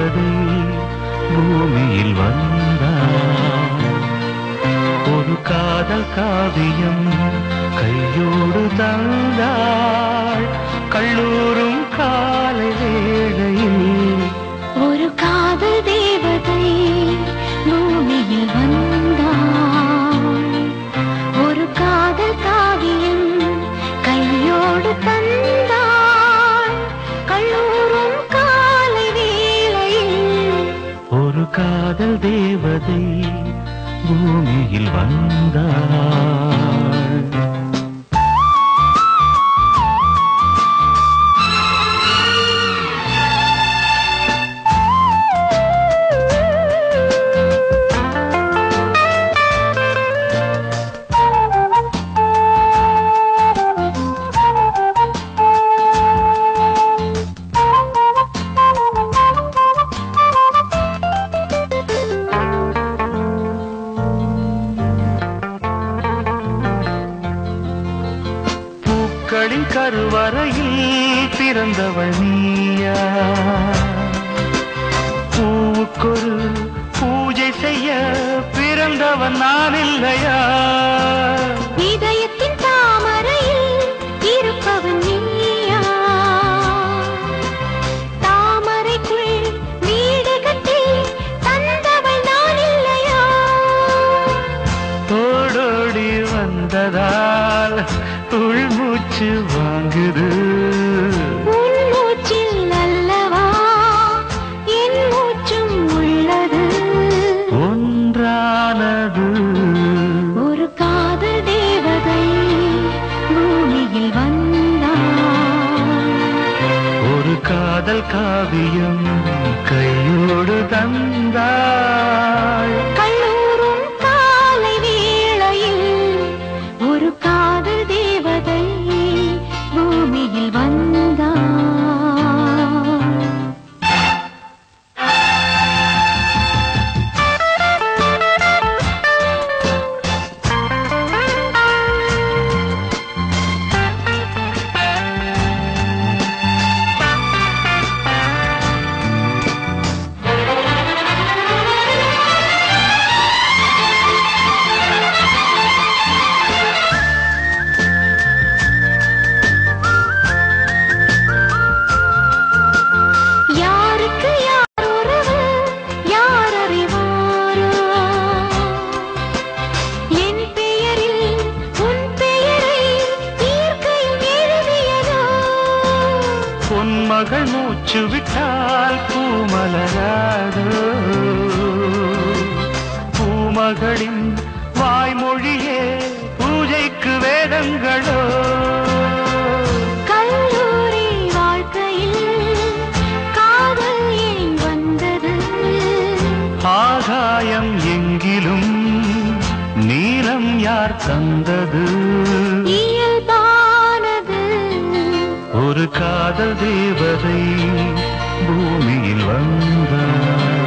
தேவதை பூமியில் வந்தாள். ஒரு காதல் காவியம் கையோடு தந்தாள். கல்லூரும் காலை வேளையில் ஒரு காதல் தேவதை பூமியில் வந்தாள். ஒரு காதல் காவியம் கையோடு தந்தாள். கல்லூரும் காலை வேளையில் ஒரு காதல் தேவதை பூமியில் வந்தாள். கருவறையில் பிறந்தவள் நீயா? பூவுக்கொரு பூஜை செய்ய பிறந்தவன் நான் இல்லையா? இதயத்தின் தாமரையில் இருப்பவன் நீயா? தாமரைக்குள் வீடு கட்டி தந்தவள் நான் இல்லையா? ஓடோடி வந்ததால் உள்மூச்சு வாங்குது. உன் மூச்சில் அல்லவா என் மூச்சும் உள்ளது. ஒன்றானது ஒரு காதல் தேவதை பூமியில் வந்தாள். ஒரு காதல் காவியம் கையோடு தந்தாள். கல்லூரும் காலை வேளையில் ஒரு காதல் தேவதை பூமியில் வந்தாள். பொன்மகள் மூச்சு விட்டால் பூமலராதோ? பூமகளின் வாய்மொழியே பூஜைக்கு வேதங்களோ? கல்லூரி வாழ்க்கையில் காதல் ஏன் வந்தது? ஆகாயம் எங்கிலும் நீலம் யார் தந்தது? இயல்பானது ஒரு காதல் தேவதை பூமியில் வந்தாள்.